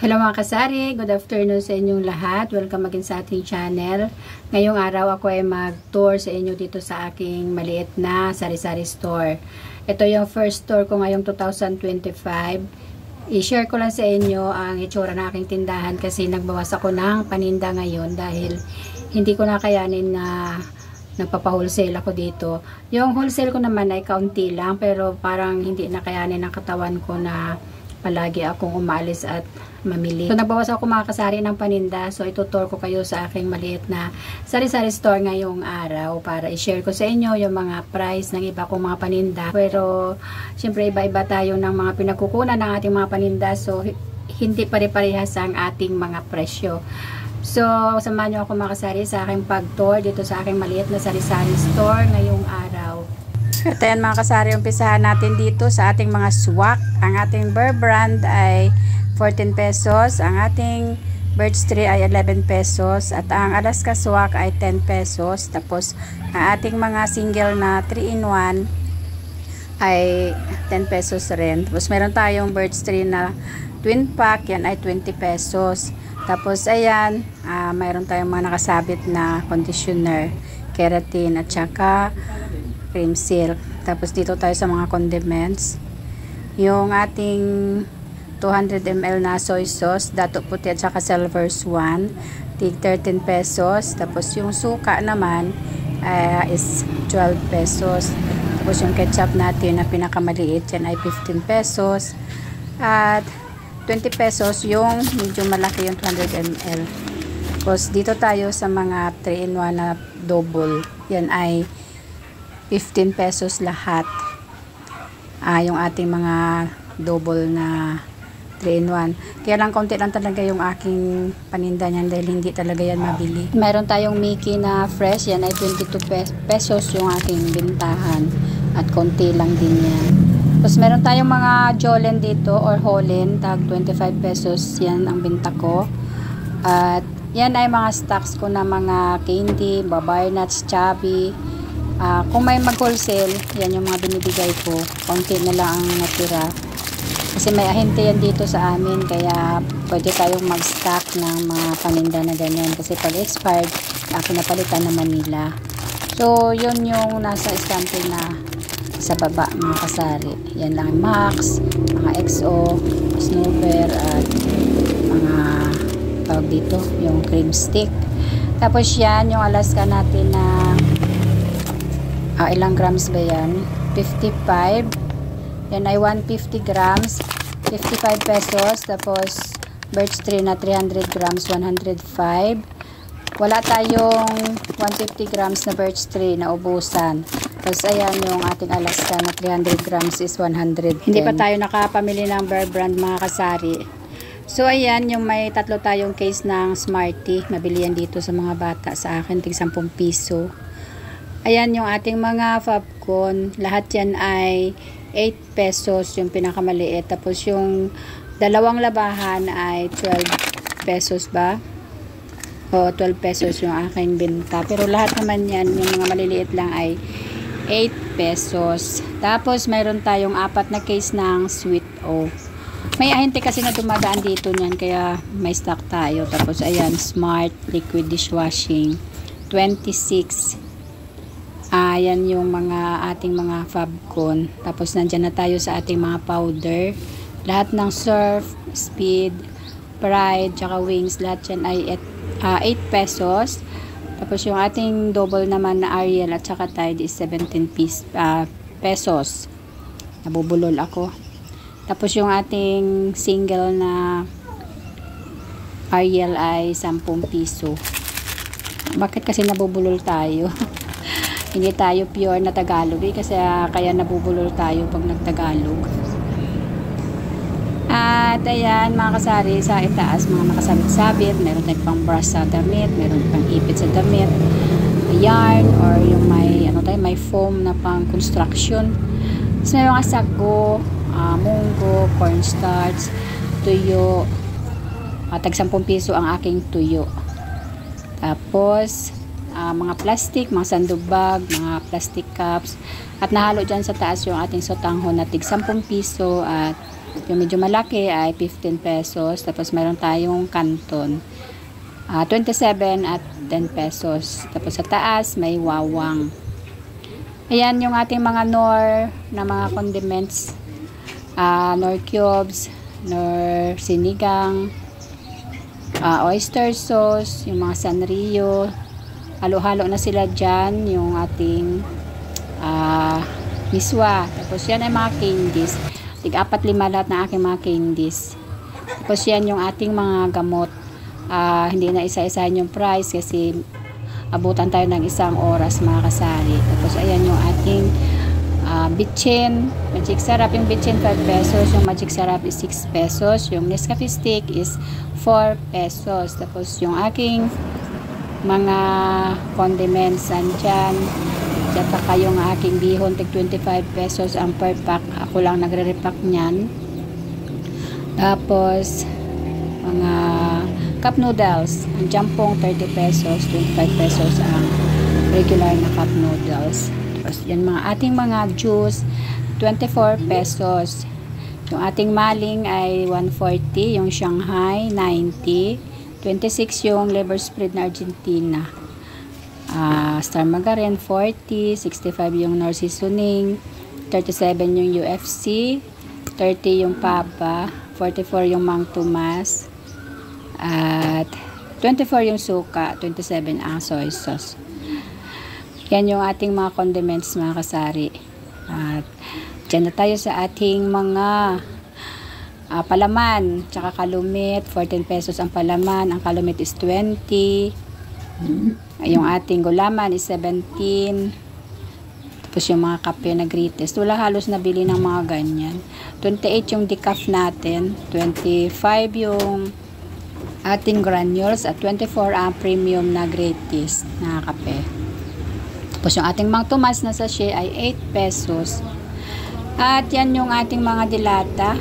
Hello mga kasari, good afternoon sa inyong lahat. Welcome again sa ating channel. Ngayong araw ako ay mag-tour sa inyo dito sa aking maliit na sari-sari store. Ito yung first tour ko ngayong 2025. I-share ko lang sa inyo ang itsura ng aking tindahan kasi nagbawas ako ng paninda ngayon dahil hindi ko nakayanin na nagpapa-wholesale ako dito. Yung wholesale ko naman ay kaunti lang pero parang hindi nakayanin ng katawan ko na palagi akong umalis at mamili. So, nagbawas ako mga kasari ng paninda. So, itutur ko kayo sa aking maliit na sari-sari store ngayong araw para i-share ko sa inyo yung mga price ng iba kong mga paninda. Pero, syempre, iba-iba tayo ng mga pinagkukunan ng ating mga paninda. So, hindi pare-parehas ang ating mga presyo. So, samahan nyo ako mga kasari sa aking pag-tour dito sa aking maliit na sari-sari store ngayong araw. At ayan mga kasari, umpisahan natin dito sa ating mga swak. Ang ating Bear brand ay 14 pesos. Ang ating Birch Tree ay 11 pesos. At ang Alaska swak ay 10 pesos. Tapos ang ating mga single na 3-in-1 ay 10 pesos rin. Tapos meron tayong Birch Tree na twin pack. Yan ay 20 pesos. Tapos ayan, mayroon tayong mga nakasabit na conditioner, keratin at saka cream silk. Tapos dito tayo sa mga condiments. Yung ating 200 ml na soy sauce, dato puti at saka silver swan, tig 13 pesos. Tapos yung suka naman is 12 pesos. Tapos yung ketchup natin na pinakamaliit, yan ay 15 pesos. At 20 pesos yung medyo malaki yung 200 ml. Tapos dito tayo sa mga 3-in-1 na double. Yan ay 15 pesos lahat. Yung ating mga double na 3-in-1. Kaya lang konti lang talaga yung aking paninda niyan dahil hindi talaga yan mabili. Mayroon tayong Mickey na fresh. Yan ay 22 pesos yung aking bintahan. At konti lang din yan. Tapos meron tayong mga Jollen dito or Holland. Tag 25 pesos yan ang binta ko. At yan ay mga stocks ko na mga candy, babae nuts, chubby. Kung may mag-wholesale, yan yung mga binibigay ko. Konti na lang ang natira. Kasi may ahente yan dito sa amin, kaya pwede tayong mag-stock ng mga paninda na ganyan. Kasi pag expired, ako napalitan naman nila. So, yun yung nasa estamping na sa baba, mga kasari. Yan lang Max, mga XO, Snooper, at mga tawag dito, yung cream stick. Tapos yan, yung Alaska natin na ilang grams ba yan? 55. Yan ay 150 grams. 55 pesos. Tapos, Birch Tree na 300 grams, 105. Wala tayong 150 grams na Birch Tree na ubusan. Tapos, ayan yung ating Alaska na 300 grams is 110. Hindi pa tayo nakapamili ng Bear brand mga kasari. So, ayan yung may tatlo tayong case ng Smartie. Mabili yan dito sa mga bata. Sa akin, tig 10 piso. Ayan yung ating mga Fabcon. Lahat yan ay 8 pesos yung pinakamaliit. Tapos yung dalawang labahan ay 12 pesos ba? O 12 pesos yung aking binta. Pero lahat naman yan, yung mga maliliit lang ay 8 pesos. Tapos mayroon tayong 4 na case ng Sweet O. May ahente kasi na dumadaan dito niyan kaya may stock tayo. Tapos ayan, Smart Liquid Dishwashing 26. Yan yung mga ating mga Fabcon. Tapos nandyan na tayo sa ating mga powder. Lahat ng Surf, Speed, Pride, tsaka Wings, lahat yan ay 8 pesos. Tapos yung ating double naman na Ariel at tsaka Tide is 17 pesos. Nabubulol ako. Tapos yung ating single na Ariel ay 10 piso. Bakit kasi nabubulol tayo? Hindi tayo pure na Tagalog kasi kaya nabubulol tayo pag nagtagalog. At ayan mga kasari, sa itaas mga nakasabit-sabit, meron tayong pang brush sa damit, meron pang ipit sa damit, yarn or yung may foam na pang construction. Tapos may mga sago, munggo, cornstarch, tuyo, tag 10 piso ang aking tuyo. Tapos mga plastic, mga sandubag, mga plastic cups, at nahalo dyan sa taas yung ating sotanghon na tig 10 piso at Yung medyo malaki ay 15 pesos. Tapos meron tayong canton. 27 at 10 pesos. Tapos sa taas may wawang. Ayan yung ating mga Knorr na mga condiments. Knorr cubes, Knorr sinigang, oyster sauce, yung mga Sanrio. Halo-halo na sila dyan. Yung ating miswa. Tapos yan ay mga candies. Tig-4-5 lahat ng aking mga candies. Tapos yan yung ating mga gamot. Hindi na isa-isahin yung price kasi abutan tayo ng 1 oras mga kasari. Tapos ayan yung ating bitchin. Magic Sarap yung bitchin 5 pesos. Yung Magic Sarap is 6 pesos. Yung Nescafe Stick is 4 pesos. Tapos yung aking mga condiments andyan. At saka yung aking bihon, tig 25 pesos ang per pack. Ako lang nagre-repack niyan. Tapos, mga cup noodles. Ang jampong 30 pesos, 25 pesos ang regular na cup noodles. Tapos, yan mga ating mga juice, 24 pesos. Yung ating maling ay 140. Yung Shanghai, 90. 26 yung liver spread na Argentina. Star Margarine 40, 65 yung Knorr seasoning, 37 yung UFC, 30 yung Papa, 44 yung Mang Tomas, at 24 yung suka, 27 ang soy sauce. Yan yung ating mga condiments mga kasari. At dyan na tayo sa ating mga palaman, tsaka kalumit, 14 pesos ang palaman, ang kalumit is 20. Yung ating gulaman is 17. Tapos yung mga kape na greatest. Wala halos nabili ng mga ganyan. 28 yung decaf natin. 25 yung ating granules. At 24 ang premium na greatest na kape. Tapos yung ating Mang Tomas na sachet ay 8 pesos. At yan yung ating mga dilata.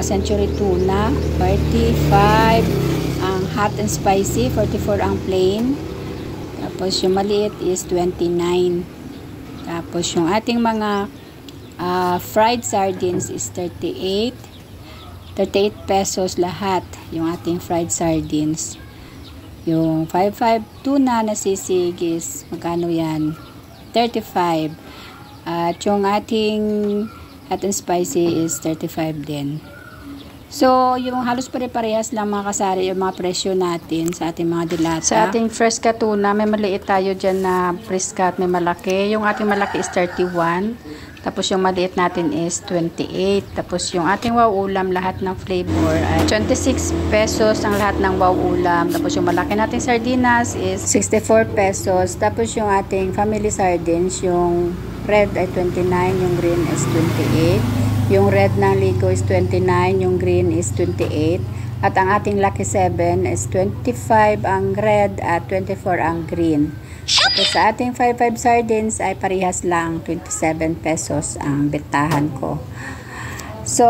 Century Tuna 45 ang hot and spicy, 44 ang plain. Tapos yung maliit is 29. Tapos yung ating mga fried sardines is 38. 38 pesos lahat yung ating fried sardines. Yung 55 tuna na sisig is magkano yan? 35. At yung ating hot and spicy is 35 din. So, yung halos pare-parehas lang mga kasari yung mga presyo natin sa ating mga dilata. Sa ating Fresca tuna, may maliit tayo dyan na Fresca at may malaki. Yung ating malaki is 31. Tapos yung maliit natin is 28. Tapos yung ating wow ulam, lahat ng flavor ay 26 pesos ang lahat ng wow ulam. Tapos yung malaki nating sardinas is 64 pesos. Tapos yung ating family sardines, yung red ay 29, yung green is 28. Yung red ng Ligo is 29, yung green is 28. At ang ating Lucky 7 is 25 ang red at 24 ang green. Tapos sa ating 55 sardines ay parehas lang, 27 pesos ang bentahan ko. So,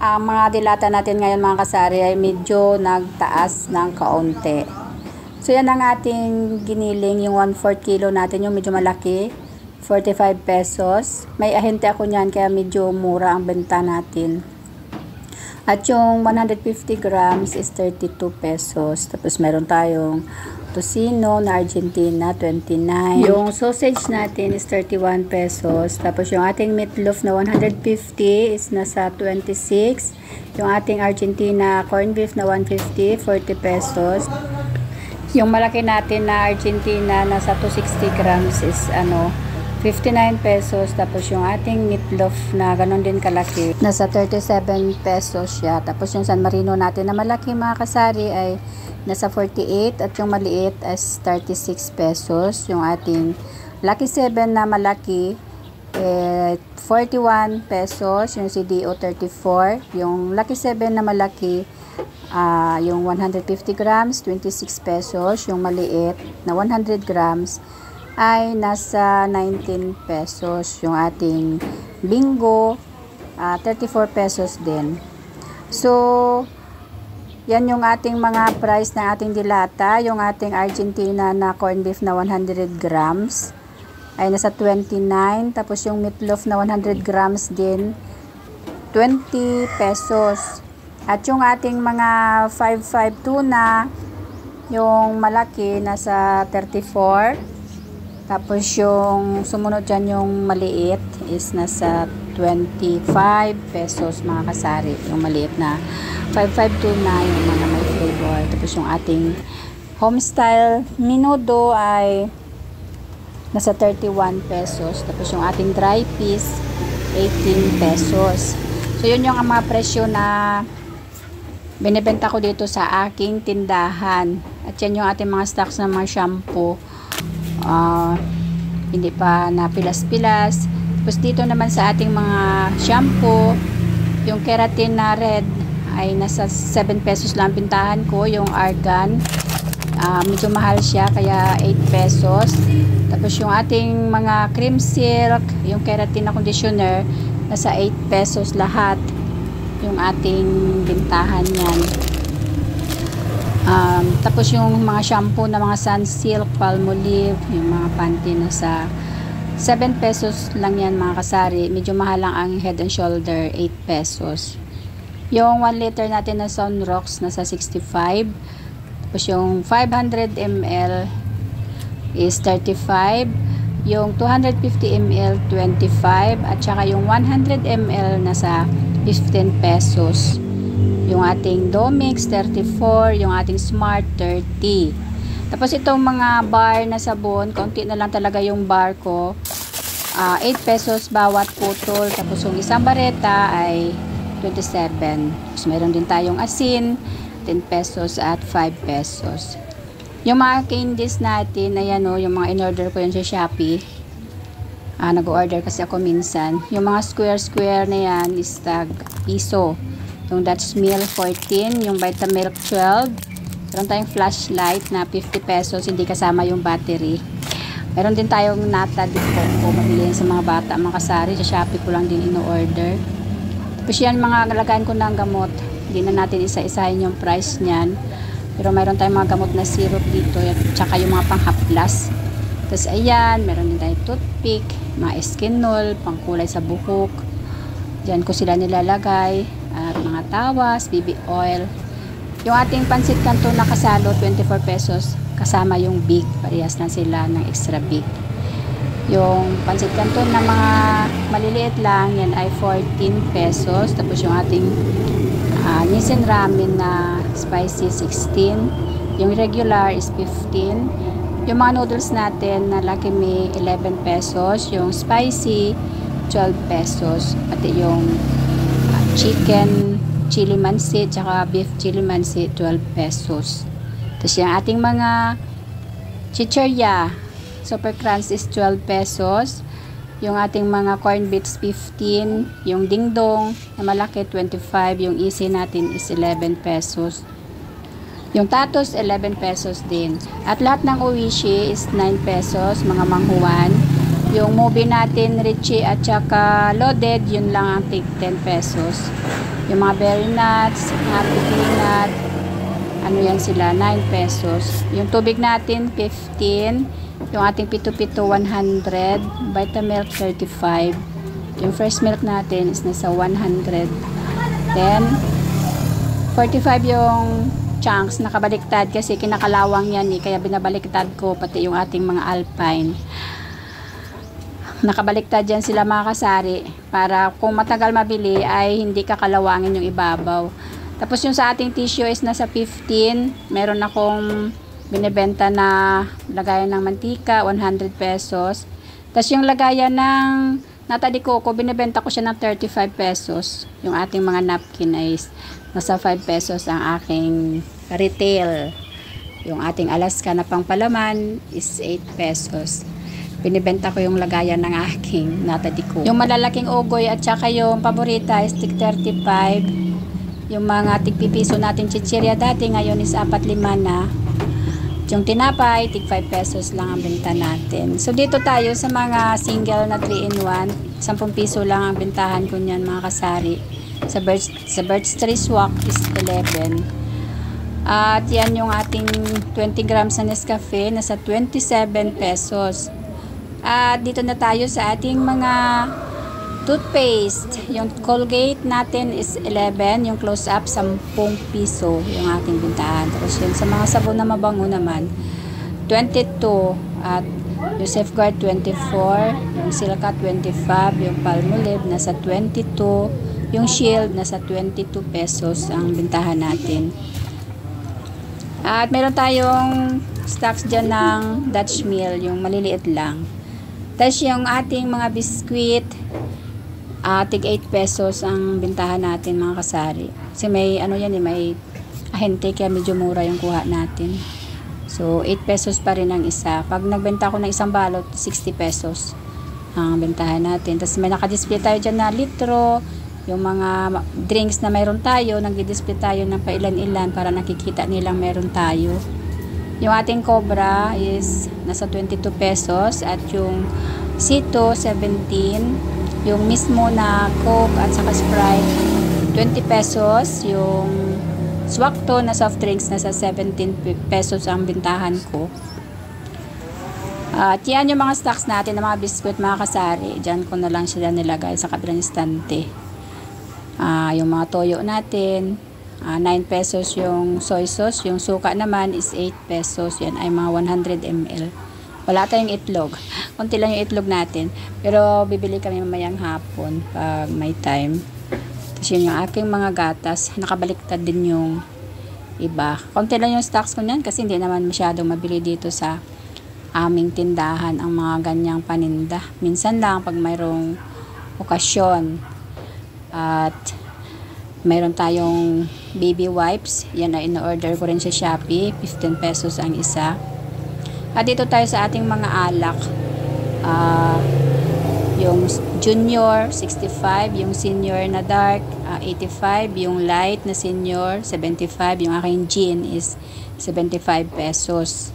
ang mga dilata natin ngayon mga kasari ay medyo nagtaas ng kaunti. So, yan ang ating giniling, yung 1/4 kilo natin, yung medyo malaki. 45 pesos. May ahente ako niyan kaya medyo mura ang benta natin. At yung 150 grams is 32 pesos. Tapos meron tayong tocino na Argentina, 29. Yung sausage natin is 31 pesos. Tapos yung ating meatloaf na 150 is nasa 26. Yung ating Argentina corned beef na 150, 40 pesos. Yung malaki natin na Argentina nasa 260 grams is 59 pesos. Tapos yung ating meatloaf na ganon din kalaki, nasa 37 pesos siya. Tapos yung San Marino natin na malaki mga kasari ay nasa 48 at yung maliit is 36 pesos. Yung ating Lucky 7 na malaki 41 pesos. Yung CDO 34. Yung Lucky 7 na malaki yung 150 grams 26 pesos. Yung maliit na 100 grams ay nasa 19 pesos. Yung ating Bingo 34 pesos din. So yan yung ating mga price ng ating dilata. Yung ating Argentina na corned beef na 100 grams ay nasa 29. Tapos yung meatloaf na 100 grams din 20 pesos. At yung ating mga 5.5 tuna, yung malaki nasa 34. Tapos yung sumunod dyan yung maliit is nasa 25 pesos mga kasari. Yung maliit na 5.5 tuna, yung mga may flavor. Tapos yung ating homestyle menudo ay nasa 31 pesos. Tapos yung ating dry piece 18 pesos. So yun yung mga presyo na binibenta ko dito sa aking tindahan. At yan yung ating mga stocks ng mga shampoo. Hindi pa napilas-pilas. Tapos dito naman sa ating mga shampoo, yung keratin na red ay nasa 7 pesos lang bintahan ko. Yung argan, medyo mahal siya, kaya 8 pesos. Tapos yung ating mga cream silk, yung keratin na conditioner, nasa 8 pesos lahat yung ating bintahan yan. Tapos yung mga shampoo na mga Sunsilk, Palmolive, yung mga panty nasa 7 pesos lang yan mga kasari. Medyo mahal lang ang Head and Shoulder, 8 pesos. Yung 1 liter natin na Sunrocks nasa 65. Tapos yung 500 ml is 35. Yung 250 ml 25. At saka yung 100 ml nasa 15 pesos. Yung ating Domix 34, yung ating Smart 30. Tapos itong mga bar na sabon, konti na lang talaga yung bar ko. 8 pesos bawat putol. Tapos yung isang bareta ay 27. Tapos meron din tayong asin, 10 pesos at 5 pesos. Yung mga candies natin, ayan o, yung mga in-order ko yun sa Shopee. Nag-order kasi ako minsan. Yung mga square na yan is tag piso. Yung Dutch Mill 14, yung Vitamilk 12. Meron tayong flashlight na 50 pesos, hindi kasama yung battery. Meron din tayong nata dito kung mabili sa mga bata, mga kasari. Sa Shopee ko lang din ino-order. Tapos yan, mga nalagayan ko ng gamot. Hindi na natin isa-isahin yung price niyan. Pero meron tayong mga gamot na syrup dito. At saka yung mga pang-haplas. Tapos ayan, meron din tayong toothpick, mga Eskinol, pangkulay sa buhok. Diyan ko sila nilalagay. At mga tawas, BB oil. Yung ating pansit canton na kasalo, 24 pesos. Kasama yung big. Parehas na sila ng extra big. Yung pansit canton na mga maliliit lang, yan ay 14 pesos. Tapos yung ating Nissin ramen na spicy, 16. Yung regular is 15. Yung mga noodles natin na Lucky Me, 11 pesos. Yung spicy, 12 pesos. Pati yung chicken chili mansi tsaka beef chili mansi 12 pesos. Tapos yung ating mga chichirya super crunch is 12 pesos. Yung ating mga corn bits 15. Yung dingdong na malaki 25. Yung easy natin is 11 pesos. Yung tatos 11 pesos din. At lahat ng uwishi is 9 pesos mga manghuwan. Yung movie natin, Richie at saka loaded, yun lang ang tig 10 pesos. Yung mga berry nuts, happy peanut, ano yan sila, 9 pesos. Yung tubig natin, 15. Yung ating pito-pito, 100. Vitamilk, 35. Yung fresh milk natin is nasa 100. Then, 45 yung chunks, nakabaliktad kasi kinakalawang yan kaya binabaliktad ko, pati yung ating mga Alpine. Nakabaliktad dyan sila mga kasari para kung matagal mabili ay hindi kakalawangin yung ibabaw. Tapos yung sa ating tissue is nasa 15. Meron akong binibenta na lagayan ng mantika, 100 pesos. Tapos yung lagayan ng nata de coco, binibenta ko siya ng 35 pesos. Yung ating mga napkin ay nasa 5 pesos ang aking retail. Yung ating Alaska na pangpalaman is 8 pesos. Binibenta ko yung lagayan ng aking nata de coco. Yung malalaking ugoy at saka yung paborita is tig 35. Yung mga tigpipiso natin chichirya dati ngayon is 4-5 na. Yung tinapay, tig 5 pesos lang ang benta natin. So dito tayo sa mga single na 3-in-1. 10 piso lang ang bentahan ko niyan mga kasari. Sa Birch Tree Swak is 11. At yan yung ating 20 grams na Nescafe, nasa 27 pesos. At dito na tayo sa ating mga Toothpaste, yung Colgate natin is 11, yung close up 10 piso yung ating bintahan. Tapos yun sa mga sabon na mabango naman 22 at yung Safeguard 24, yung Silka 25, yung Palmolive nasa 22, yung Shield nasa 22 pesos ang bintahan natin. At meron tayong stocks dyan ng Dutch Mill, yung maliliit lang. Tapos yung ating mga biskwit, tig 8 pesos ang bintahan natin mga kasari. Kasi may ano yan may ahente kaya medyo mura yung kuha natin. So 8 pesos pa rin ang isa. Pag nagbenta ko ng isang balot, 60 pesos ang bintahan natin. Tapos may nakadisplay tayo dyan na litro, yung mga drinks na mayroon tayo, nagdi-display tayo ng pailan-ilan para nakikita nilang meron tayo. Yung ating Cobra is nasa 22 pesos at yung Cito 17, yung mismo na Coke at saka Sprite 20 pesos, yung Swakto na soft drinks nasa 17 pesos ang bintahan ko. At yan yung mga stocks natin ng mga biskuit mga kasari. Diyan ko na lang sila nilagay sa kabilang estante. Yung mga toyo natin 9 pesos yung soy sauce, yung suka naman is 8 pesos. Yan ay mga 100 ml. Wala tayong itlog. Konti lang yung itlog natin. Pero bibili kami mamayang hapon pag may time. Tapos yun yung aking mga gatas. Nakabaliktad din yung iba. Konti lang yung stocks ko niyan kasi hindi naman masyadong mabili dito sa aming tindahan ang mga ganyang paninda. Minsan lang pag mayroong okasyon. At mayroon tayong baby wipes. Yan ay in-order ko rin sa Shopee. 15 pesos ang isa. At dito tayo sa ating mga alak. Yung junior 65, yung senior na dark 85, yung light na senior 75, yung aking gin is 75 pesos.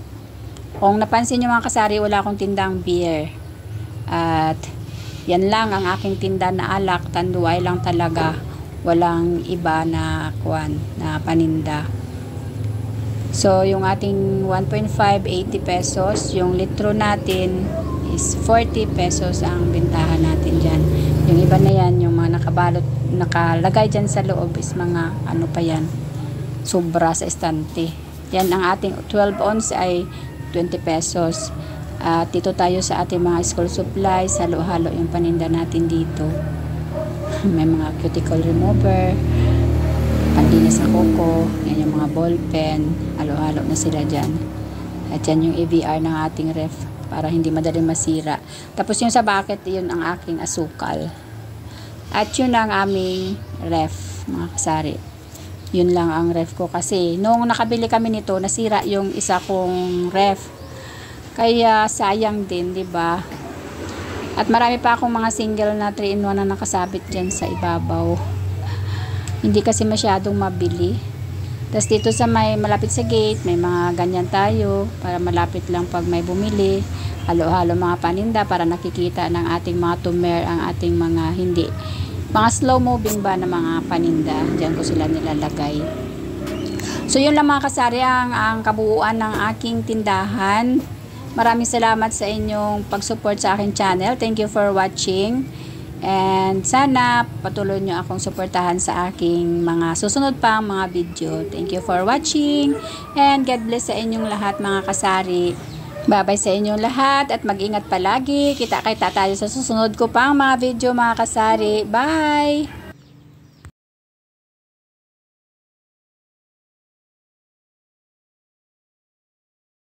Kung napansin nyo mga kasari, wala akong tindang beer. At yan lang ang aking tinda na alak, tanduay lang talaga. Walang iba na paninda. So, yung ating 1.5, 80 pesos. Yung litro natin is 40 pesos ang bintahan natin dyan. Yung iba na yan, yung mga nakabalot, nakalagay dyan sa loob is mga ano pa yan, sobra sa estante. Yan ang ating 12 ounce ay 20 pesos. At dito tayo sa ating mga school supplies, halo-halo yung paninda natin dito. May mga cuticle remover, pandinis sa kuko, yan yung mga ball pen, halo-halo na sila dyan. At yan yung EVR ng ating ref para hindi madaling masira. Tapos yung sa bucket, yun ang aking asukal. At yun ang aming ref, mga kasari. Yun lang ang ref ko kasi nung nakabili kami nito, nasira yung isa kong ref. Kaya sayang din, 'di ba? At marami pa akong mga single na 3-in-1 na nakasabit dyan sa ibabaw. Hindi kasi masyadong mabili. Tapos dito sa malapit sa gate, may mga ganyan tayo para malapit lang pag may bumili. Halo-halo mga paninda para nakikita ng ating mga tumer, ang ating mga hindi. Mga slow moving ba na mga paninda. Diyan ko sila nilalagay. So yun lang mga kasari ang kabuuan ng aking tindahan. Maraming salamat sa inyong pag-support sa aking channel. Thank you for watching. And sana patuloy nyo akong suportahan sa aking mga susunod pang mga video. Thank you for watching. And God bless sa inyong lahat mga kasari. Bye-bye sa inyong lahat at mag-ingat palagi. Kita-kita tayo sa susunod ko pang mga video mga kasari. Bye!